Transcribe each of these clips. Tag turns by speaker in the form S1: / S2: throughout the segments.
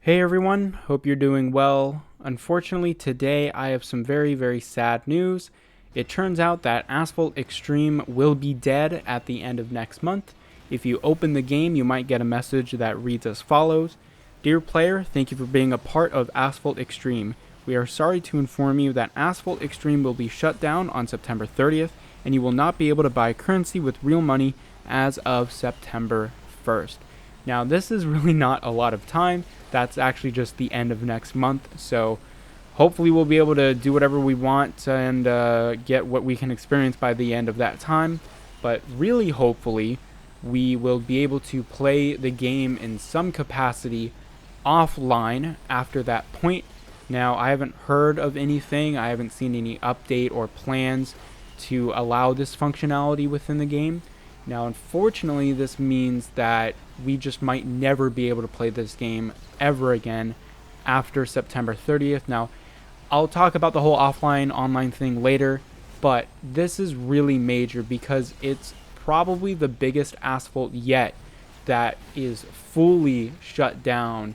S1: Hey everyone, hope you're doing well. Unfortunately, today I have some very sad news. It turns out that Asphalt Xtreme will be dead at the end of next month. If you open the game, you might get a message that reads as follows: Dear player, thank you for being a part of Asphalt Xtreme. We are sorry to inform you that Asphalt Xtreme will be shut down on September 30th, and you will not be able to buy currency with real money as of September 1st. Now, this is really not a lot of time. That's actually just the end of next month. So hopefully we'll be able to do whatever we want and get what we can experience by the end of that time. But really, hopefully, we will be able to play the game in some capacity offline after that point. Now, I haven't heard of anything. I haven't seen any update or plans to allow this functionality within the game. Now, unfortunately, this means that we just might never be able to play this game ever again after September 30th. Now, I'll talk about the whole offline online thing later, but this is really major because it's probably the biggest Asphalt yet that is fully shut down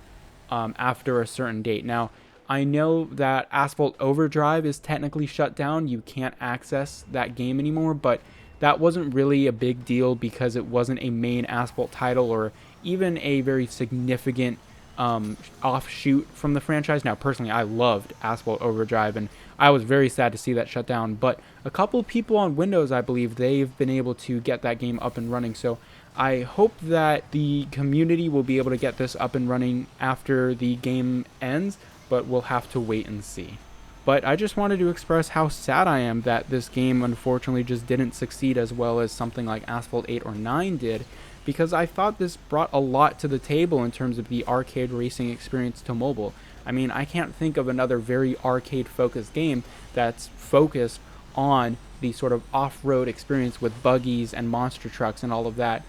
S1: after a certain date. Now, I know that Asphalt Overdrive is technically shut down. You can't access that game anymore, but that wasn't really a big deal because it wasn't a main Asphalt title or even a very significant offshoot from the franchise. Now, personally, I loved Asphalt Overdrive, and I was very sad to see that shut down. But a couple of people on Windows, I believe, they've been able to get that game up and running. So I hope that the community will be able to get this up and running after the game ends, but we'll have to wait and see. But I just wanted to express how sad I am that this game unfortunately just didn't succeed as well as something like Asphalt 8 or 9 did, because I thought this brought a lot to the table in terms of the arcade racing experience to mobile. I mean, I can't think of another very arcade-focused game that's focused on the sort of off-road experience with buggies and monster trucks and all of that.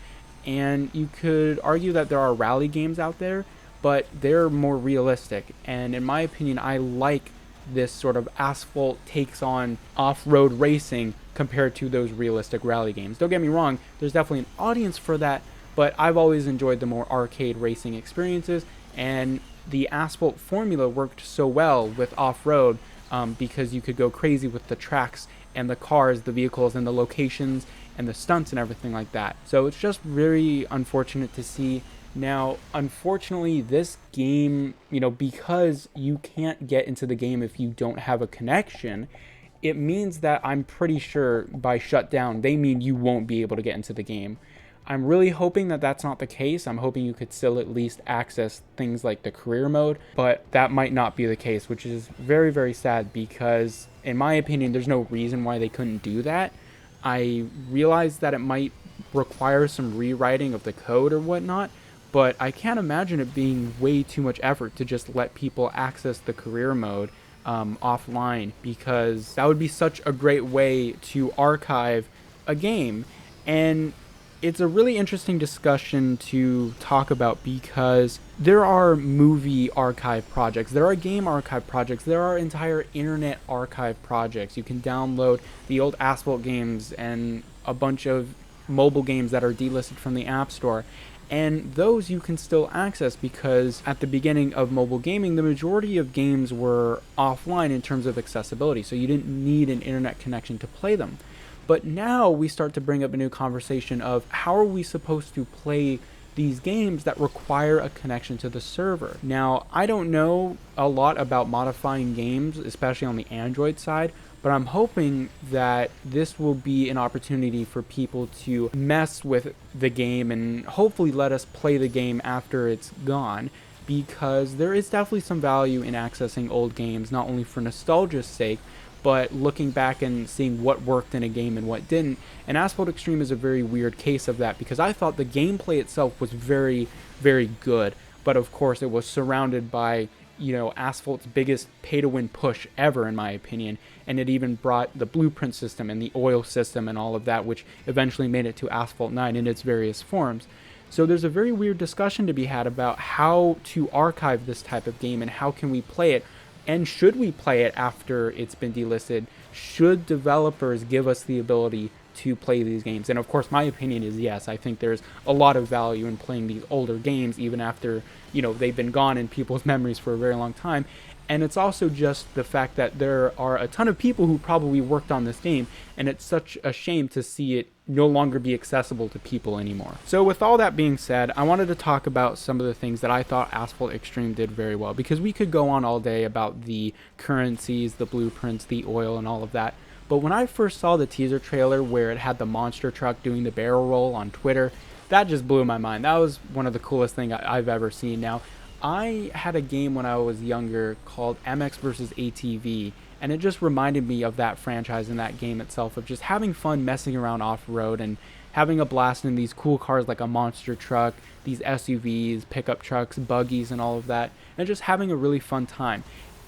S1: And you could argue that there are rally games out there, but they're more realistic. And in my opinion, I like this sort of Asphalt takes on off-road racing compared to those realistic rally games. Don't get me wrong, there's definitely an audience for that, but I've always enjoyed the more arcade racing experiences, and the Asphalt formula worked so well with off-road because you could go crazy with the tracks and the cars, the vehicles, and the locations and the stunts and everything like that. So it's just very unfortunate to see. Now, unfortunately, this game, because you can't get into the game if you don't have a connection, it means that I'm pretty sure by shutdown, they mean you won't be able to get into the game. I'm really hoping that that's not the case. I'm hoping you could still at least access things like the career mode, but that might not be the case, which is very sad because, in my opinion, there's no reason why they couldn't do that. I realize that it might require some rewriting of the code or whatnot, but I can't imagine it being way too much effort to just let people access the career mode offline, because that would be such a great way to archive a game. And it's a really interesting discussion to talk about because there are movie archive projects, there are game archive projects, there are entire internet archive projects. You can download the old Asphalt games and a bunch of mobile games that are delisted from the App Store. And those you can still access because at the beginning of mobile gaming, the majority of games were offline in terms of accessibility, so you didn't need an internet connection to play them. But now we start to bring up a new conversation of how are we supposed to play these games that require a connection to the server. Now, I don't know a lot about modifying games, especially on the Android side, but I'm hoping that this will be an opportunity for people to mess with the game and hopefully let us play the game after it's gone, because there is definitely some value in accessing old games, not only for nostalgia's sake, but looking back and seeing what worked in a game and what didn't. And Asphalt Xtreme is a very weird case of that because I thought the gameplay itself was very good, but of course it was surrounded by Asphalt's biggest pay-to-win push ever, in my opinion, and it even brought the blueprint system and the oil system and all of that, which eventually made it to Asphalt 9 in its various forms. So there's a very weird discussion to be had about how to archive this type of game and how can we play it, and should we play it after it's been delisted? Should developers give us the ability to play these games. And of course, my opinion is yes. I think there's a lot of value in playing these older games, even after, you know, they've been gone in people's memories for a very long time. And it's also just the fact that there are a ton of people who probably worked on this game, and it's such a shame to see it no longer be accessible to people anymore. So with all that being said, I wanted to talk about some of the things that I thought Asphalt Xtreme did very well, because we could go on all day about the currencies, the blueprints, the oil, and all of that. But when I first saw the teaser trailer where it had the monster truck doing the barrel roll on Twitter, that just blew my mind. That was one of the coolest things I've ever seen. Now, I had a game when I was younger called MX vs ATV, and it just reminded me of that franchise and that game itself, of just having fun messing around off-road and having a blast in these cool cars like a monster truck, these SUVs, pickup trucks, buggies, and all of that, and just having a really fun time.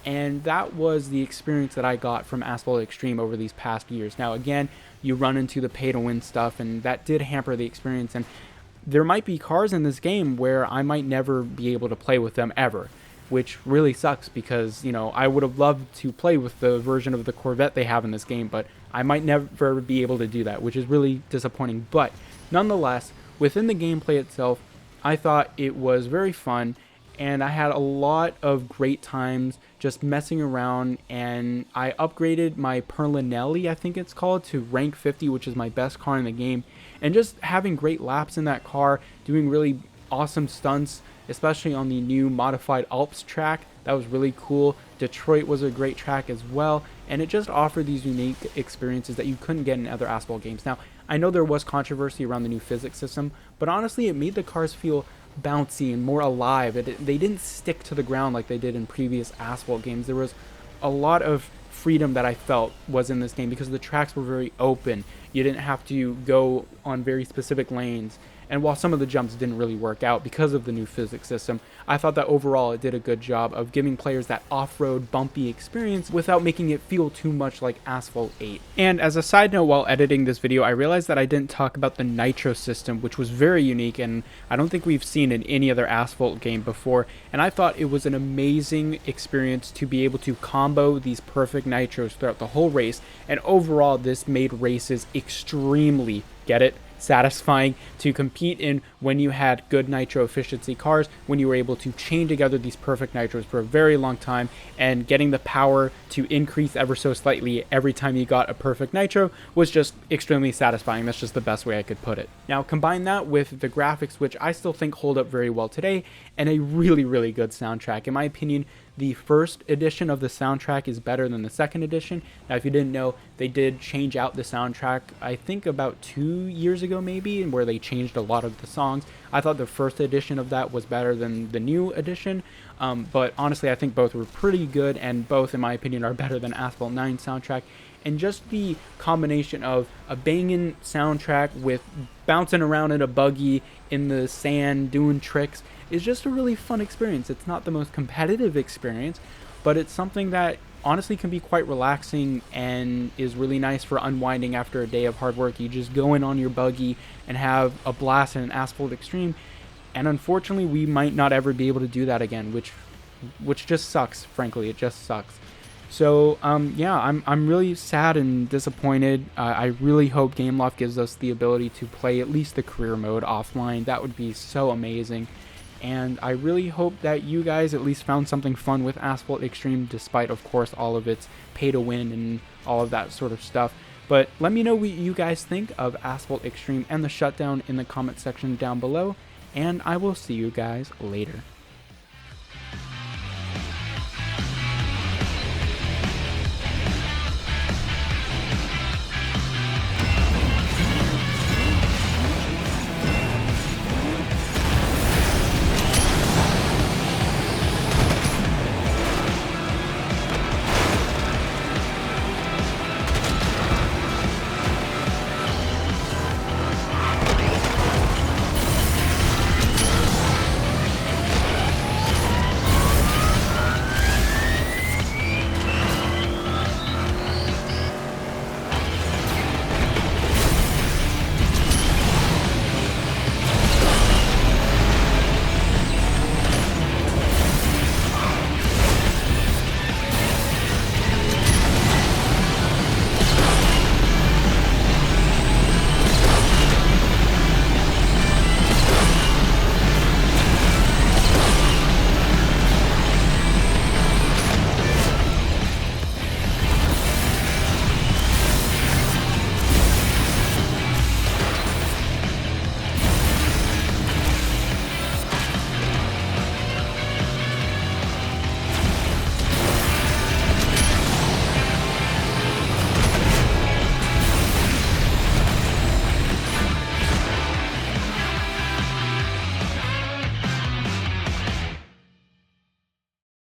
S1: And that was the experience that I got from Asphalt Xtreme over these past years. Now, again, you run into the pay-to-win stuff, and that did hamper the experience, and there might be cars in this game where I might never be able to play with them ever, which really sucks because, you know, I would have loved to play with the version of the Corvette they have in this game, but I might never be able to do that, which is really disappointing. But nonetheless, within the gameplay itself, I thought it was very fun, and I had a lot of great times just messing around, and I upgraded my Perlinelli, I think it's called, to rank 50, which is my best car in the game, and just having great laps in that car, doing really awesome stunts, especially on the new modified Alps track. That was really cool. Detroit was a great track as well, and it just offered these unique experiences that you couldn't get in other Asphalt games. Now, I know there was controversy around the new physics system, but honestly, it made the cars feel bouncy and more alive. They didn't stick to the ground like they did in previous Asphalt games. There was a lot of freedom that I felt was in this game because the tracks were very open. You didn't have to go on very specific lanes. And while some of the jumps didn't really work out because of the new physics system, I thought that overall it did a good job of giving players that off-road bumpy experience without making it feel too much like Asphalt 8. And as a side note, while editing this video, I realized that I didn't talk about the nitro system, which was very unique and I don't think we've seen in any other Asphalt game before. And I thought it was an amazing experience to be able to combo these perfect nitros throughout the whole race. And overall, this made races extremely, get it, satisfying to compete in when you had good nitro efficiency cars, when you were able to chain together these perfect nitros for a very long time, and getting the power to increase ever so slightly every time you got a perfect nitro was just extremely satisfying. That's just the best way I could put it. Now, combine that with the graphics, which I still think hold up very well today, and a really, really good soundtrack. In my opinion, the first edition of the soundtrack is better than the second edition. Now, if you didn't know, they did change out the soundtrack, I think about 2 years ago maybe, and where they changed a lot of the songs. I thought the first edition of that was better than the new edition, but honestly, I think both were pretty good, and both, in my opinion, are better than Asphalt 9 soundtrack. And just the combination of a banging soundtrack with bouncing around in a buggy in the sand doing tricks is just a really fun experience. It's not the most competitive experience, but it's something that honestly can be quite relaxing and is really nice for unwinding after a day of hard work. You just go in on your buggy and have a blast in an Asphalt Xtreme, and unfortunately we might not ever be able to do that again, which just sucks. Frankly, it just sucks. So yeah, I'm really sad and disappointed. I really hope Gameloft gives us the ability to play at least the career mode offline. That would be so amazing. And I really hope that you guys at least found something fun with Asphalt Xtreme, despite, of course, all of its pay-to-win and all of that sort of stuff. But let me know what you guys think of Asphalt Xtreme and the shutdown in the comment section down below, and I will see you guys later.